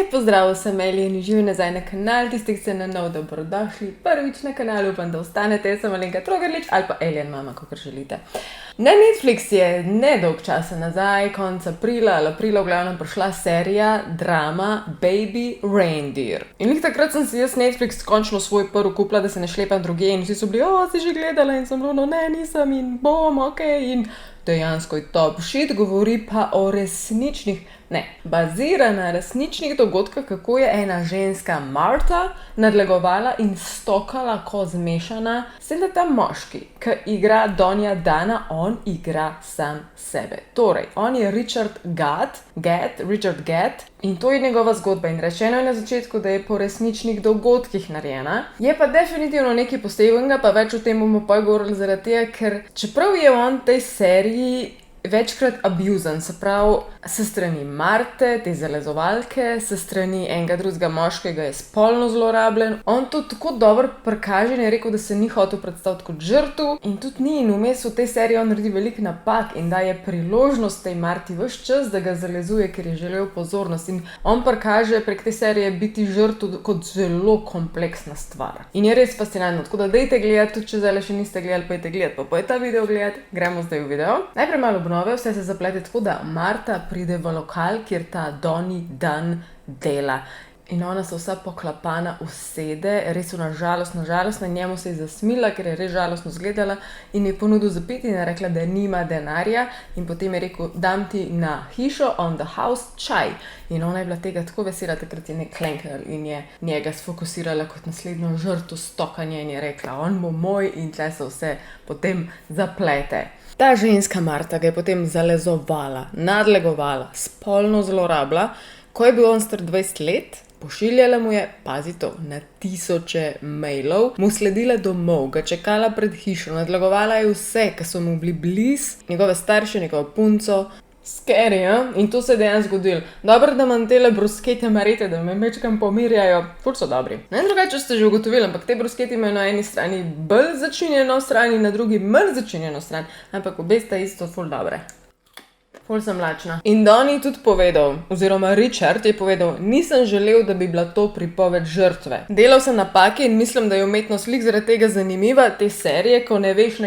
Lep pozdrav vsem alieni, živi nazaj na kanal, tisti, ki ste na nov, dobrodošli prvič na kanalu, upam, da ostanete, jaz sem Alenka Trogerlič ali pa Alien Mama, kakor želite. Na Netflix je nedolg časa nazaj, konec aprila ali aprila v glavnem prišla serija drama Baby Reindeer. In lih takrat sem si jaz Netflix končno svoj prvi kupila, da se ne šlepam drugje in vsi so bili, si že gledala in sem bilo, no ne, nisem in bom, in dejansko je top shit, govori pa o bazira na resničnih dogodkih, kako je ena ženska Marta nadlegovala in stokala ko zmešana, s tem, da ta moški, ki igra Donija Dana, on igra sam sebe. Torej, on je Richard Gett, in to je njegova zgodba in rečeno je na začetku, da je po resničnih dogodkih narejena. Je pa definitivno nekaj posebnega, pa več o tem bomo pa govorili zaradi tega, ker čeprav je on tej seriji večkrat abuzen, se pravi, se strani Marte, te zalezovalke, se strani enega drugega moškega je spolno zlorabljen. On to tako dobro prikaže in je rekel, da se ni hotel predstaviti kot žrtev in tudi ni, in vmes v tej seriji on naredi veliko napak in daje priložnost tej Marti ves čas, da ga zalezuje, ker je želel pozornost, in on prikaže prek te serije biti žrtev kot zelo kompleksna stvar. In je res fascinantno, tako da dejte gledati, tudi če zdaj še niste gledali, pojte gledati, pa pojte ta video gledati. Gremo zdaj v video. Najprej malo vse se zaplete tako, da Marta pride v lokal, kjer ta Donji Dan dela. In ona se vsa poklapana usede, res na žalostno, njemu se je zasmila, ker je res žalostno zgledala in je ponudil za piti in je rekla, da nima denarja, in potem je rekel, dam ti na hišo, on the house, čaj. In ona je bila tega tako vesela, takrat je klenknila in je njega sfokusirala kot naslednjo žrtev stokanja in je rekla, on bo moj, in tle se vse potem zaplete. Ta ženska Marta ga je potem zalezovala, nadlegovala, spolno zlorabila, ko je bil on star 20 let, pošiljala mu je, pazi to, na tisoče mailov, mu sledila domov, ga čakala pred hišo, nadlegovala je vse, ki so mu bili blizu, njegove starše, njegovo punco. Scary, in to se je dejansko zgodilo. Dobro, da imam tele bruskete marete, da me mečkam pomirjajo, ful so dobri. Ne drugače ste že ugotovili, ampak te bruskete imajo na eni strani bolj začinjeno stran in na drugi manj začinjeno stran, ampak obe sta isto ful dobre. Ful sem lačna. In Don je tudi povedal, oziroma Richard je povedal, nisem želel, da bi bila to pripoved žrtve. Delal sem napake in mislim, da je umetnost lik zaradi tega zanimiva, te serije, ko ne veš,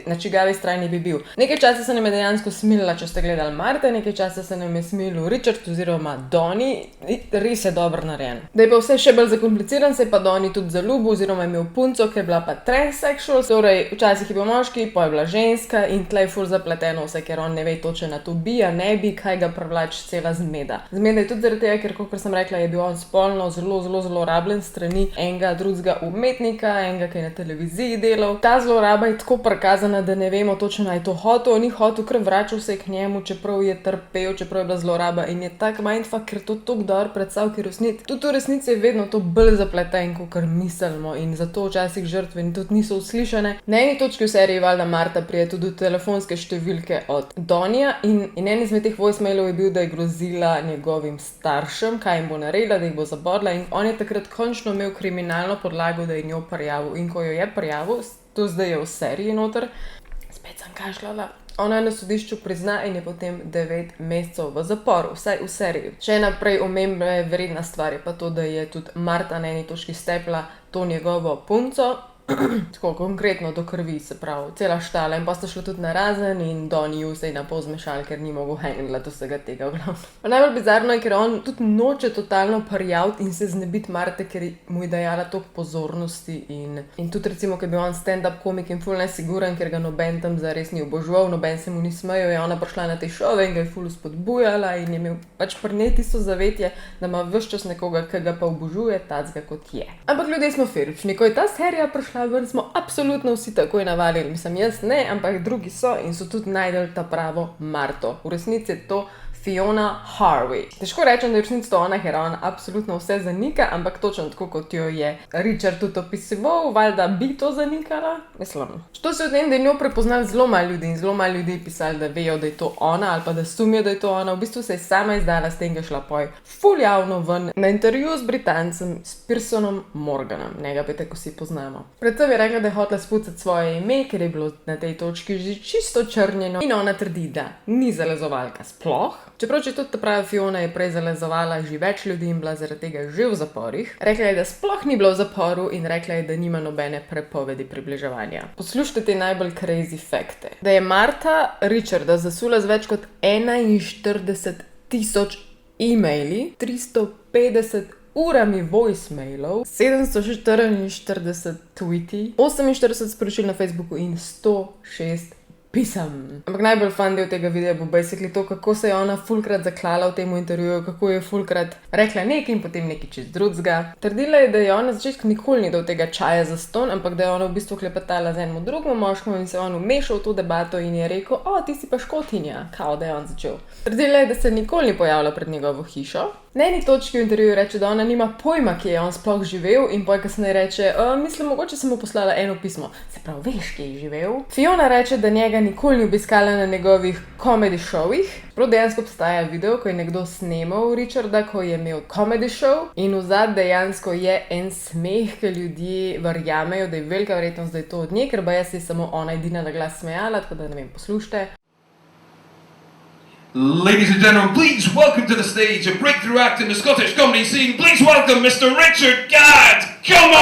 na čigavi strani bi bil. Nekaj časa se nam je dejansko smilila, če ste gledali Marta, nekaj časa se nam je smilil Richard oziroma Donny, res je dobro narejen. Da je pa vse še bolj zakompliciran, se je pa Donny tudi zaljubil oziroma imel punco, ki je bila pa transsexual, torej včasih je bil moški, pa je bila ženska in tle je ful zapleteno vse, ker on ne ve točno na to ne bi, kaj ga privlači cela zmeda. Zmeda je tudi zaradi tega, ker, kot sem rekla, je bil on spolno zelo rabljen strani enega drugega umetnika, enega, ki je na televiziji delal. Ta zloraba je tako prikazana, da ne vemo točno, je to hotel, ni hotel, ker vračal se k njemu, čeprav je trpel, čeprav je bila zloraba, in je tak mindfuck, ker to tako dobro predstavlja, ker tudi v resnici je vedno to bolj zapleteno, kot mislimo, in zato včasih žrtve tudi niso uslišane. Na eni točki v seriji valjda Marta prije tudi telefonske številke od Donija in en izmed teh voicemailov je bil, da je grozila njegovim staršem, kaj jim bo naredila, da jih bo zabodla, in on je takrat končno imel kriminalno podlago, da je njo prijavil, in ko jo je prijavil, to zdaj je v seriji noter, spet sem kašljala, ona na sodišču prizna in je potem 9 mesecev v zaporu, vsaj v seriji. Še naprej omembe vredna stvar je pa to, da je tudi Marta na eni točki stepla to njegovo punco, tako konkretno do krvi, se pravi, cela štala, in pa sta šla tudi na razen in Donny se je napol zmešal, ker ni mogel handlati vsega tega v glavnem. Najbolj bizarno je, ker on tudi noče totalno prijaviti in se znebiti Marte, ker mu je dajala toliko pozornosti in tudi recimo, ker je bil on stand-up komik in ful nesiguren, ker ga noben tam zares ni oboževal, noben se mu ni smejal, je ona prišla na te šove in ga je ful spodbujala in je imel pač pri tisto zavetje, da ima ves čas nekoga, ki ga pa obožuje, tacga kot je. Ampak ljudje smo ferični, ko je ta serija prišla ven, smo absolutno vsi takoj navalili. Mislim, jaz ne, ampak drugi so in so tudi najdel ta pravo Marto. V resnici je to Fiona Harvey. Težko rečem, da je v resnici to ona, ker ona absolutno vse zanika, ampak točno tako, kot jo je Richard tudi opisoval, valjda bi to zanikala. Mislim. Što se o tem, da je njo prepoznali zelo malo ljudi in zelo malo ljudi pisali, da vejo, da je to ona ali pa da sumijo, da je to ona. V bistvu se je sama izdala s tem, ga šla poj ful javno ven na intervju z Britancem, s Piersonom Morganom. Njega pa tako vsi poznamo. Predvsem je rekla, da je hotela spucati svoje ime, ker je bilo na tej točki že čisto črnjeno in ona trdi, da ni zalezovalka sploh. Čeprav če tudi ta prava Fiona je prej zalezovala že več ljudi in bila zaradi tega že v zaporih, rekla je, da sploh ni bila v zaporu in rekla je, da nima nobene prepovedi približevanja. Poslušajte te najbolj crazy fakte. Da je Marta Richarda zasula z več kot 41,000 e-maili, 350 urami voicemailov, 744 tweeti, 48 sporočil na Facebooku in 106 pisem. Ampak najbolj fun del tega videa bo basically to, kako se je ona fulkrat zaklala v tem intervjuju, kako je fulkrat rekla nekaj in potem nekaj čist drugega. Trdila je, da je ona na začetku nikoli ni dal tega čaja za ston, ampak da je ona v bistvu klepetala z enim drugim moškom in se on vmešal v to debato in je rekel, ti si pa Škotinja, kao da je on začel. Trdila je, da se nikoli ni pojavila pred njegovo hišo. Na eni točki v intervjuju reče, da ona nima pojma, kje je on sploh živel in poj kasneje reče, mislim, mogoče sem mu poslala eno pismo. Se pravi, veš, kje je živel? Fiona reče, da njega nikoli ni obiskala na njegovih comedy showih. Prav dejansko obstaja video, ko je nekdo snemal Richarda, ko je imel comedy show in vzad dejansko je en smeh, ki ljudje verjamejo, da je velika verjetnost, da je to od nje, ker jaz je samo ona edina na glas smejala, tako da ne vem, poslušajte. Ladies and gentlemen, please welcome to the stage a breakthrough act in the Scottish comedy scene. Please welcome Mr. Richard Gadd. Come on!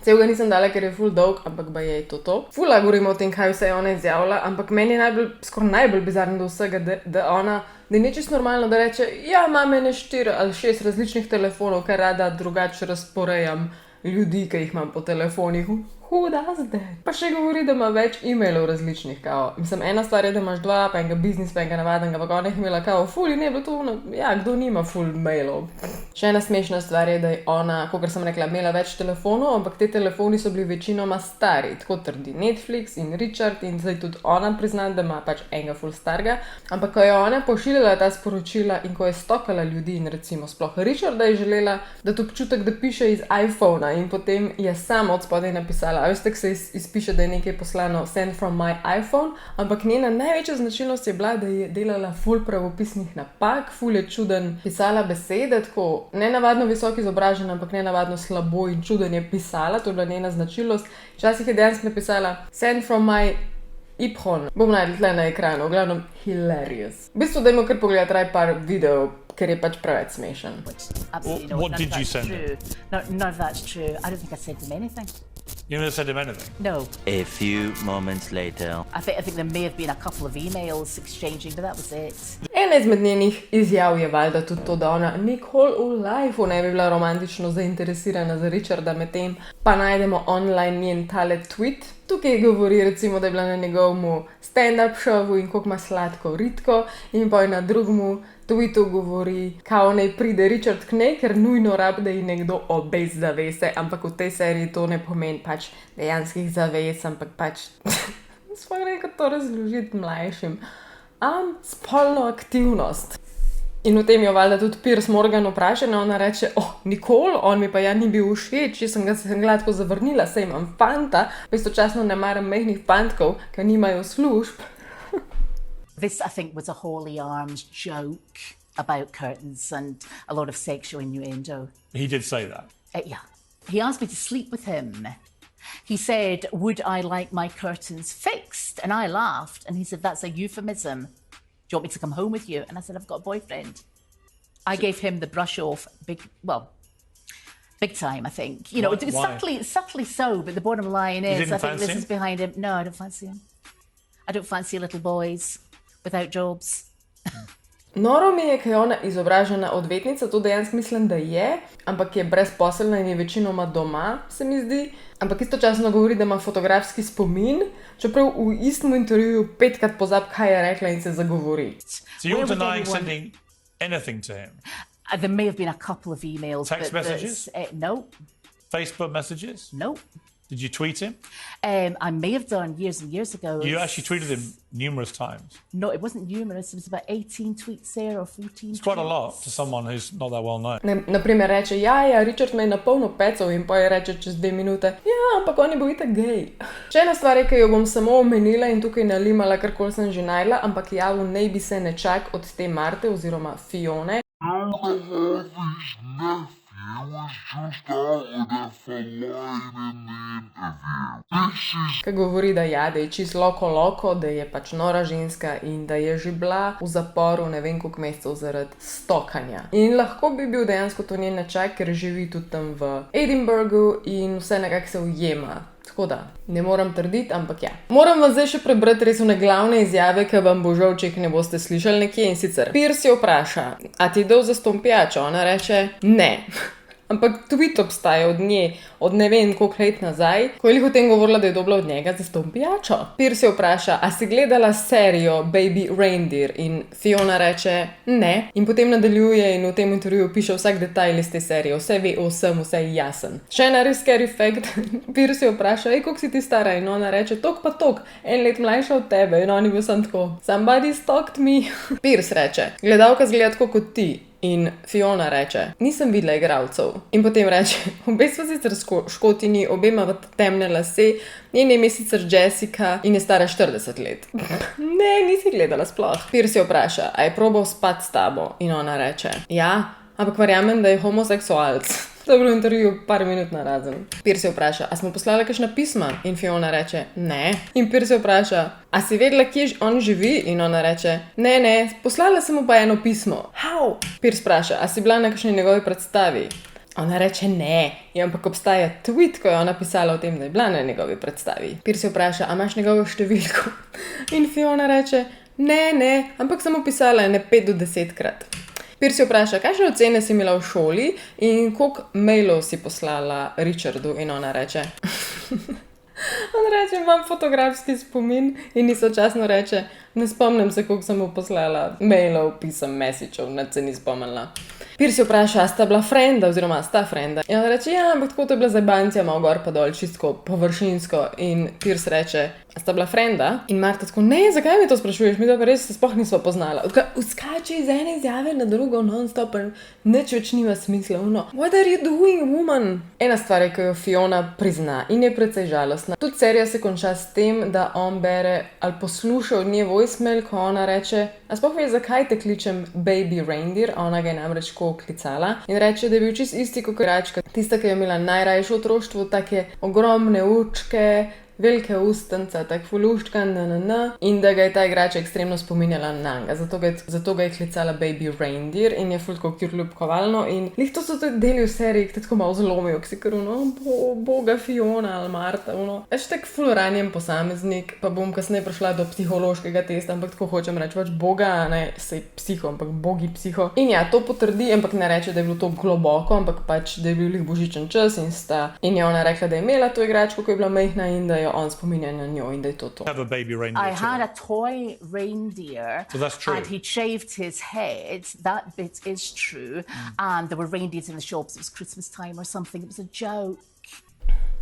Cel ga nisem dala, ker je ful dolg, ampak je to. Fula govorimo o tem, kaj vse je ona izjavila, ampak meni je skoraj najbolj bizarno do vsega, da je nečisto normalno, da reče, ja, imam ene 4 ali 6 različnih telefonov, ker rada drugače razporejam ljudi, ki jih imam po telefonih. Who does that? Pa še govori, da ima več e-mailov različnih, kao. Mislim, ena stvar je, da imaš 2, pa enega biznis, pa enega navadnega, pa ona je imela kao ful in je bilo to, ja, kdo nima ful mailov. Še ena smešna stvar je, da je ona, kakor sem rekla, imela več telefonov, ampak te telefoni so bili večinoma stari, tako trdi Netflix in Richard in zdaj tudi ona prizna, da ima pač enega ful starega. Ampak ko je ona pošiljala ta sporočila in ko je stokala ljudi in recimo sploh Richarda je želela dati občutek, da piše iz iPhona in potem je sama od spodaj napisala, a veste, se izpiše, da je nekaj poslano send from my iPhone, ampak njena največja značilnost je bila, da je delala ful pravopisnih napak, ful je čuden pisala besede, tako nenavadno visoko izobražena, ampak nenavadno slabo in čuden je pisala, to je bila njena značilnost. Včasih je dejansko napisala send from my iPhone. Bom najdel tle na ekranu, v glavnem hilarious. V bistvu dajmo kar pogledati raj par videov, ker je pač preveč smešen. What did you send him? No, none of that's true. I don't think I sent him anything. You never sent him anything? No. A few moments later. I think there may have been a couple of emails exchanging, but that was it. Ena izmed njenih izjav je valjda tudi to, da ona nikoli v lifeu ne bi bila romantično zainteresirana za Richarda, medtem pa najdemo online njen tale tweet. Tukaj govori recimo, da je bila na njegovemu stand-up showu in koliko ima sladko ritko in pa na drugemu tweetu govori, kao naj pride Richard k njej, ker nujno rab, da ji nekdo obez zavese, ampak v tej seriji to ne pomeni pač dejanskih zaves, ampak pač svoj nekaj to razložiti mlajšim. Spolno aktivnost. In v tem jo valjda tudi Piers Morgan vpraša, ona reče, nikoli, on mi pa ja ni bil všeč, jaz sem ga gladko zavrnila, saj imam fanta, pa istočasno ne maram mehnih fantkov, ki nimajo služb. This, I think, was a holy arms joke about curtains and a lot of sexual innuendo. He did say that. Yeah. He asked me to sleep with him. He said, would I like my curtains fixed? And I laughed. And he said, that's a euphemism. Do you want me to come home with you? And I said, I've got a boyfriend. I gave him the brush off big time, I think. You know, subtly so, but the bottom line is, I think this is behind him. No, I don't fancy him. I don't fancy little boys without jobs. Noro mi je, ker je ona izobražena odvetnica, to dejansko mislim, da je, ampak je brezposelna in je večinoma doma, se mi zdi. Ampak istočasno govori, da ima fotografski spomin, čeprav v istem intervjuju 5krat pozab, kaj je rekla in se zagovori. So you're denying sending anything to him? There may have been a couple of emails. Text messages? No. Facebook messages? No. Did you tweet him? I may have done years and years ago. You actually tweeted him numerous times. No, it wasn't numerous. It was about 18 tweets there or 14 It's quite a lot to someone who's not that well known. Naprimer reče, ja, Richard me je na polno pecov in pa je reče čez 2 minute, ja, ampak on je bil itak gej. Še ena stvar je, ki jo bom samo omenila in tukaj nalimala, karkoli sem že najdla, ampak javil naj bi se nečak od te Marte oziroma Fione. Ki govori, da ja, da je čist loko, da je pač nora ženska in da je že bila v zaporu ne vem koliko mesecev zaradi stokanja. In lahko bi bil dejansko to njen nečak, ker živi tudi tam v Edinburghu in vse nekako se ujema. Tako da, ne moram trditi, ampak ja. Moram vam zdaj še prebrati res one glavne izjave, ki vam bo žal, če jih ne boste slišali nekje, in sicer Piers jo vpraša, a ti dal zastonj pijačo? Ona reče, ne. Ampak tweet obstaja od nje, od ne vem koliko let nazaj, ko je o tem govorila, da je dobila od njega zastonj pijačo. Piers jo vpraša, a si gledala serijo Baby Reindeer? In Fiona reče, ne. In potem nadaljuje in v tem intervjuju piše vsak detajl iz te serije, vse ve o vsem, vse je jasen. Še ena res scary fact, Piers jo vpraša, koliko si ti stara? In ona reče, tok pa tok, 1 let mlajša od tebe. In on je bil sam tako, somebody stalked me. Piers reče, gledalka zgleda tako kot ti. In Fiona reče, nisem videla igralcev. In potem reče, obe sva sicer Škotinji, obe ima temne lase, njen ime je sicer Jessica in je stara 40 let. Ne, nisi gledala sploh. Piers jo vpraša, a je probal spati s tabo? In ona reče, ja, ampak verjamem, da je homoseksualc. To je bilo intervju par minut narazen. Piers jo vpraša, a smo poslali kakšna pisma? In Fiona reče, ne. In Piers jo vpraša, a si vedela, kje on živi? In ona reče, ne, poslala sem mu pa eno pismo. How? Piers vpraša, a si bila na kakšni njegovi predstavi? Ona reče, ne. Ja, ampak obstaja tweet, ko je ona pisala o tem, da je bila na njegovi predstavi. Piers jo vpraša, a imaš njegovo številko? In Fiona reče, ne, ampak sem mu pisala ene 5 do 10 krat. Piers jo vpraša, kakšne ocene si imela v šoli in koliko mailov si poslala Richardu? In ona reče, on reče, imam fotografski spomin, in istočasno reče, ne spomnim se, koliko sem mu poslala mailov, pisem, message-ov, nič se ni spomnila. Piers jo vpraša, a sta bila frenda oziroma sta frenda? In ona reče, ja, ampak tako to je bila zabancija, malo gor pa dol, čistko površinsko. In Piers reče, a sta bila frenda? In Marta tako, ne, zakaj mi to sprašuješ? Mi to pa res se sploh nismo poznala. Uskače iz ene izjave na drugo non-stop, nič več nima smisla. What are you doing, woman? Ena stvar je, ko jo Fiona prizna in je precej žalostna. Tudi serija se konča s tem, da on bere ali posluša od nje voicemail, ko ona reče, a sploh veš, zakaj te kličem Baby Reindeer? Ona ga je namreč ko klicala in reče, da je bil čist isti kot igračka. Tista, ki je imela najrajše v otroštvu, take ogromne učke, velike ustence, tak fuluščka, in da ga je ta igrača ekstremno spominjala na njega. Zato ga je klicala Baby Reindeer in je ful tako ljubkovalno. In lih to so tudi deli v seriji, ki te tako malo zlomijo, ki si kar boga Fiona ali Marta, Veš tak ful ranjen posameznik, pa bom kasneje prišla do psihološkega testa, ampak tako hočem reči, pač boga, ne sej psiho, ampak bogi psiho. In ja, to potrdi, ampak ne reče, da je bilo to globoko, ampak pač, da je bil lih božičen čas in je ona rekla, da je imela to igračko, ko je bila majhna in da jo on spominja na njo in da je to. Have a baby reindeer. I had a toy reindeer. So that's true. And he'd shaved his head. That bit is true. And there were reindeers in the shops. It was Christmas time or something. It was a joke.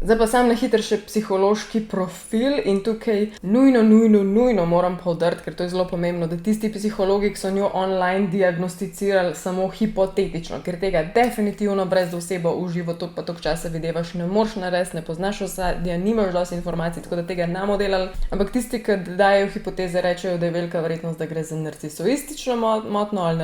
Zdaj pa sam na hitro še psihološki profil in tukaj nujno moram poudariti, ker to je zelo pomembno, da tisti psihologi, ki so njo online diagnosticirali samo hipotetično, ker tega definitivno brez da osebo v živo toliko pa toliko časa videvaš, ne moreš narediti, ne poznaš osadja, nimaš dosti informacij, tako da tega ne bomo delali, ampak tisti, ki dajo hipoteze, rečejo, da je velika verjetnost, da gre za narcisoistično motnjo ali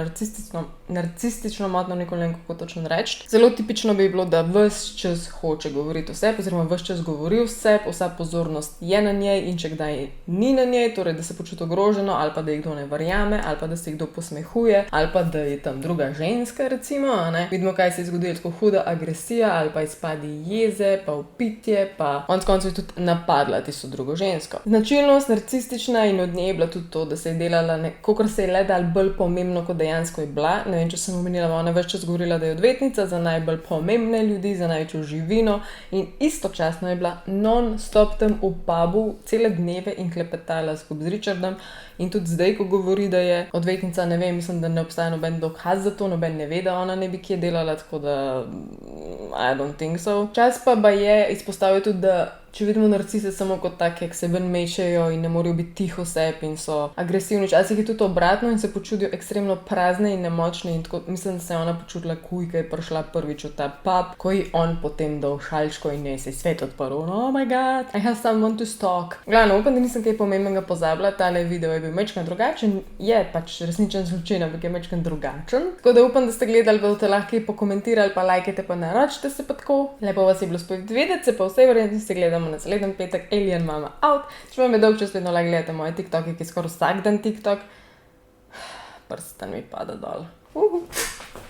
narcistično motnjo, nikoli ne vem, kako točno reči. Zelo tipično bi bilo, da ves čas hoče govoriti vse, oziroma ves čas govori vse, vsa pozornost je na njej in če kdaj ni na njej, torej da se počuti ogroženo ali pa da jih kdo ne verjame ali pa da se jih kdo posmehuje ali pa da je tam druga ženska recimo, ne. Vidimo, kaj se je zgodilo, tako huda agresija ali pa izpadi jeze, pa vpitje, pa konec koncev je tudi napadla tisto drugo žensko. Značilnost narcistična in od nje je bila tudi to, da se je delala kakor se je le dal bolj pomembno, kot dejansko je bila. Ne vem, če sem omenila, ona več čas govorila, da je odvetnica za najbolj pomembne ljudi, za največjo živino in istočasno je bila non-stop tam v pubu cele dneve in klepetala skupaj z Richardom. In tudi zdaj, ko govori, da je odvetnica, ne vem, mislim, da ne obstaja noben dokaz za to, noben ne ve, da ona ne bi kje delala, tako da I don't think so. Čas pa je izpostavil tudi, da če vidimo narcise samo kot take, ki se ven mešajo in ne morejo biti tiho sebi in so agresivni, včasih je tudi obratno in se počutijo ekstremno prazne in nemočne in tako, mislim, da se je ona počutila kuj, ko je prišla prvič v ta pub, ko ji on potem dal šalčko in je se svet odprl. Oh my god, I have someone to stalk. Glavno, upam, da nisem kaj pomembnega pozabila, tale video je bil mečkan drugačen, je pač resničen zločin, ampak je mečkan drugačen. Tako da upam, da ste gledali, pa boste lahko pokomentirali, pa lajkajte, pa naročite se pa tako. Lepo vas je bilo spet videti, se pa vsej verjetnosti gledamo na naslednji petek. Alien Mama out. Če vam je dolg čas, vedno lahko gledate moje TikToke, ki je skoraj vsak dan TikTok. Prstan mi pada dol.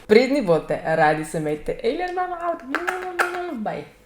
Pridni bote, radi se imejte. Alien Mama out. Bye.